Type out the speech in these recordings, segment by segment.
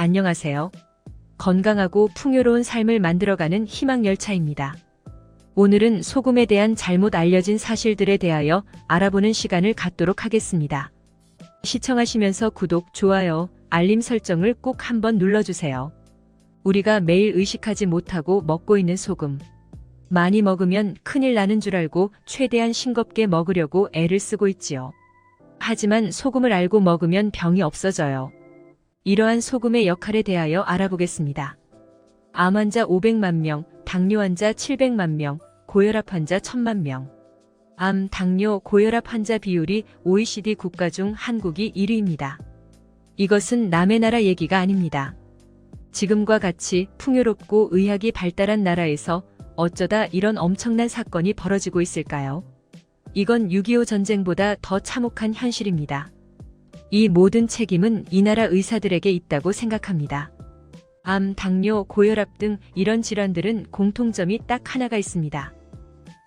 안녕하세요. 건강하고 풍요로운 삶을 만들어가는 희망열차입니다. 오늘은 소금에 대한 잘못 알려진 사실들에 대하여 알아보는 시간을 갖도록 하겠습니다. 시청하시면서 구독, 좋아요, 알림 설정을 꼭 한번 눌러주세요. 우리가 매일 의식하지 못하고 먹고 있는 소금. 많이 먹으면 큰일 나는 줄 알고 최대한 싱겁게 먹으려고 애를 쓰고 있지요. 하지만 소금을 알고 먹으면 병이 없어져요. 이러한 소금의 역할에 대하여 알아보겠습니다. 암 환자 500만 명, 당뇨 환자 700만 명, 고혈압 환자 1000만 명. 암, 당뇨, 고혈압 환자 비율이 OECD 국가 중 한국이 1위입니다. 이것은 남의 나라 얘기가 아닙니다. 지금과 같이 풍요롭고 의학이 발달한 나라에서 어쩌다 이런 엄청난 사건이 벌어지고 있을까요? 이건 6.25 전쟁보다 더 참혹한 현실입니다. 이 모든 책임은 이 나라 의사들에게 있다고 생각합니다. 암, 당뇨, 고혈압 등 이런 질환들은 공통점이 딱 하나가 있습니다.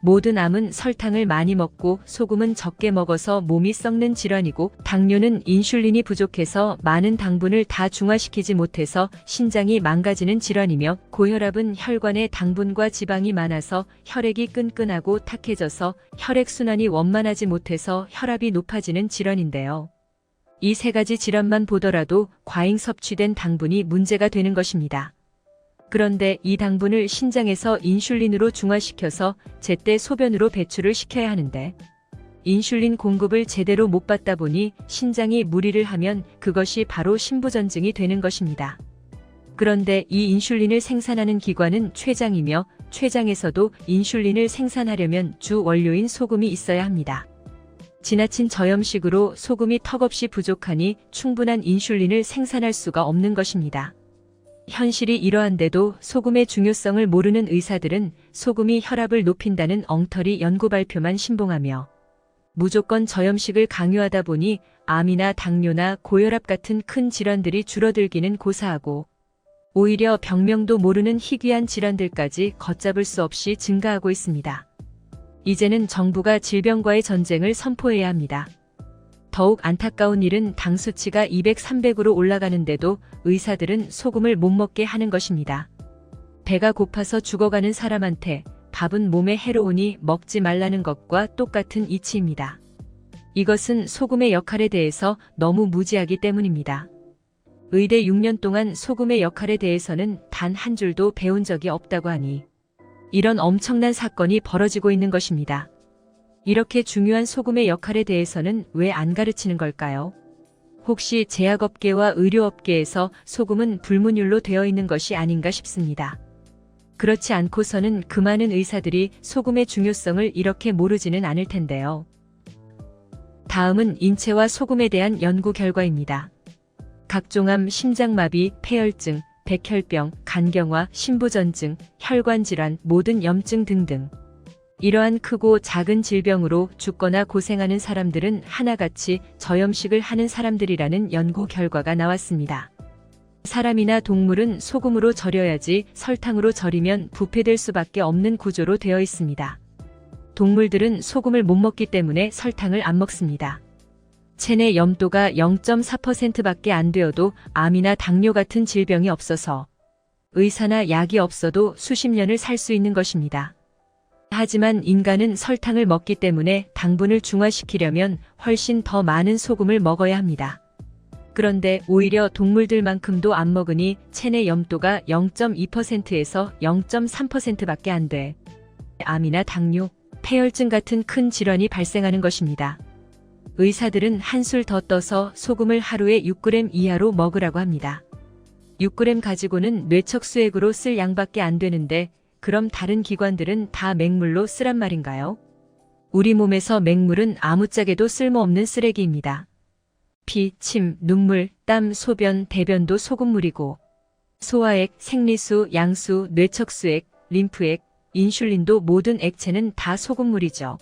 모든 암은 설탕을 많이 먹고 소금은 적게 먹어서 몸이 썩는 질환이고, 당뇨는 인슐린이 부족해서 많은 당분을 다 중화시키지 못해서 신장이 망가지는 질환이며, 고혈압은 혈관에 당분과 지방이 많아서 혈액이 끈끈하고 탁해져서 혈액순환이 원만하지 못해서 혈압이 높아지는 질환인데요. 이 세 가지 질환만 보더라도 과잉 섭취된 당분이 문제가 되는 것입니다. 그런데 이 당분을 신장에서 인슐린으로 중화시켜서 제때 소변으로 배출을 시켜야 하는데, 인슐린 공급을 제대로 못 받다 보니 신장이 무리를 하면 그것이 바로 심부전증이 되는 것입니다. 그런데 이 인슐린을 생산하는 기관은 췌장이며, 췌장에서도 인슐린을 생산하려면 주 원료인 소금이 있어야 합니다. 지나친 저염식으로 소금이 턱없이 부족하니 충분한 인슐린을 생산할 수가 없는 것입니다. 현실이 이러한데도 소금의 중요성을 모르는 의사들은 소금이 혈압을 높인다는 엉터리 연구 발표만 신봉하며, 무조건 저염식을 강요하다 보니 암이나 당뇨나 고혈압 같은 큰 질환들이 줄어들기는 고사하고, 오히려 병명도 모르는 희귀한 질환들까지 걷잡을 수 없이 증가하고 있습니다. 이제는 정부가 질병과의 전쟁을 선포해야 합니다. 더욱 안타까운 일은 당 수치가 200, 300으로 올라가는데도 의사들은 소금을 못 먹게 하는 것입니다. 배가 고파서 죽어가는 사람한테 밥은 몸에 해로우니 먹지 말라는 것과 똑같은 이치입니다. 이것은 소금의 역할에 대해서 너무 무지하기 때문입니다. 의대 6년 동안 소금의 역할에 대해서는 단 한 줄도 배운 적이 없다고 하니 이런 엄청난 사건이 벌어지고 있는 것입니다. 이렇게 중요한 소금의 역할에 대해서는 왜 안 가르치는 걸까요? 혹시 제약업계와 의료업계에서 소금은 불문율로 되어 있는 것이 아닌가 싶습니다. 그렇지 않고서는 그 많은 의사들이 소금의 중요성을 이렇게 모르지는 않을 텐데요. 다음은 인체와 소금에 대한 연구 결과입니다. 각종암, 심장마비, 폐혈증, 백혈병, 간경화, 심부전증, 혈관질환, 모든 염증 등등. 이러한 크고 작은 질병으로 죽거나 고생하는 사람들은 하나같이 저염식을 하는 사람들이라는 연구 결과가 나왔습니다. 사람이나 동물은 소금으로 절여야지 설탕으로 절이면 부패될 수밖에 없는 구조로 되어 있습니다. 동물들은 소금을 못 먹기 때문에 설탕을 안 먹습니다. 체내 염도가 0.4%밖에 안 되어도 암이나 당뇨 같은 질병이 없어서 의사나 약이 없어도 수십 년을 살 수 있는 것입니다. 하지만 인간은 설탕을 먹기 때문에 당분을 중화시키려면 훨씬 더 많은 소금을 먹어야 합니다. 그런데 오히려 동물들만큼도 안 먹으니 체내 염도가 0.2%에서 0.3%밖에 안 돼 암이나 당뇨, 폐혈증 같은 큰 질환이 발생하는 것입니다. 의사들은 한술 더 떠서 소금을 하루에 6g 이하로 먹으라고 합니다. 6g 가지고는 뇌척수액으로 쓸 양밖에 안 되는데, 그럼 다른 기관들은 다 맹물로 쓰란 말인가요? 우리 몸에서 맹물은 아무짝에도 쓸모없는 쓰레기입니다. 피, 침, 눈물, 땀, 소변, 대변도 소금물이고, 소화액, 생리수, 양수, 뇌척수액, 림프액, 인슐린도 모든 액체는 다 소금물이죠.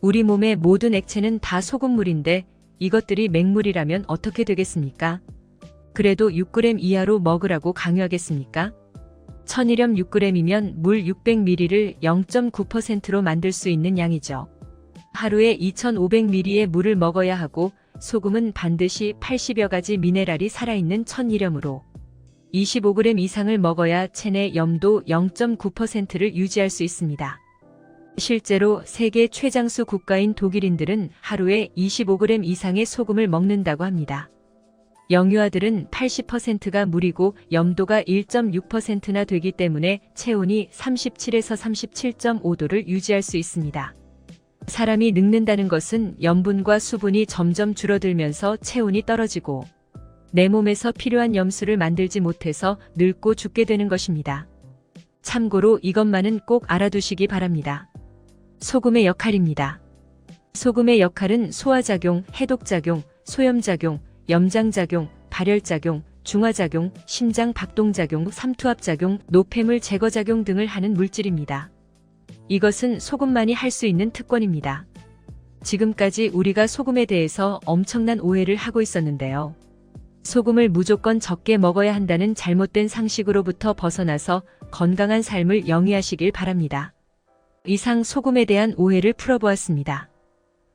우리 몸의 모든 액체는 다 소금물인데 이것들이 맹물이라면 어떻게 되겠습니까? 그래도 6g 이하로 먹으라고 강요하겠습니까? 1000일염 6g이면 물 600ml를 0.9%로 만들 수 있는 양이죠. 하루에 2500ml의 물을 먹어야 하고, 소금은 반드시 80여 가지 미네랄이 살아있는 천일염으로 25g 이상을 먹어야 체내 염도 0.9%를 유지할 수 있습니다. 실제로 세계 최장수 국가인 독일인들은 하루에 25g 이상의 소금을 먹는다고 합니다. 영유아들은 80%가 물이고 염도가 1.6%나 되기 때문에 체온이 37에서 37.5도를 유지할 수 있습니다. 사람이 늙는다는 것은 염분과 수분이 점점 줄어들면서 체온이 떨어지고 내 몸에서 필요한 염수를 만들지 못해서 늙고 죽게 되는 것입니다. 참고로 이것만은 꼭 알아두시기 바랍니다. 소금의 역할입니다. 소금의 역할은 소화작용, 해독작용, 소염작용, 염장작용, 발열작용, 중화작용, 심장 박동작용, 삼투압작용, 노폐물 제거작용 등을 하는 물질입니다. 이것은 소금만이 할 수 있는 특권입니다. 지금까지 우리가 소금에 대해서 엄청난 오해를 하고 있었는데요. 소금을 무조건 적게 먹어야 한다는 잘못된 상식으로부터 벗어나서 건강한 삶을 영위하시길 바랍니다. 이상 소금에 대한 오해를 풀어보았습니다.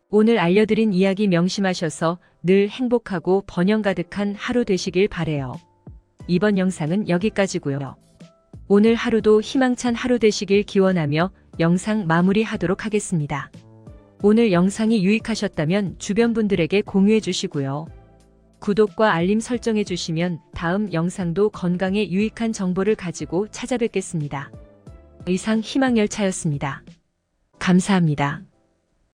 오늘 알려드린 이야기 명심하셔서 늘 행복하고 번영 가득한 하루 되시길 바래요. 이번 영상은 여기까지고요. 오늘 하루도 희망찬 하루 되시길 기원하며 영상 마무리하도록 하겠습니다. 오늘 영상이 유익하셨다면 주변 분들에게 공유해 주시고요. 구독과 알림 설정해 주시면 다음 영상도 건강에 유익한 정보를 가지고 찾아뵙겠습니다. 이상 희망열차였습니다. 감사합니다.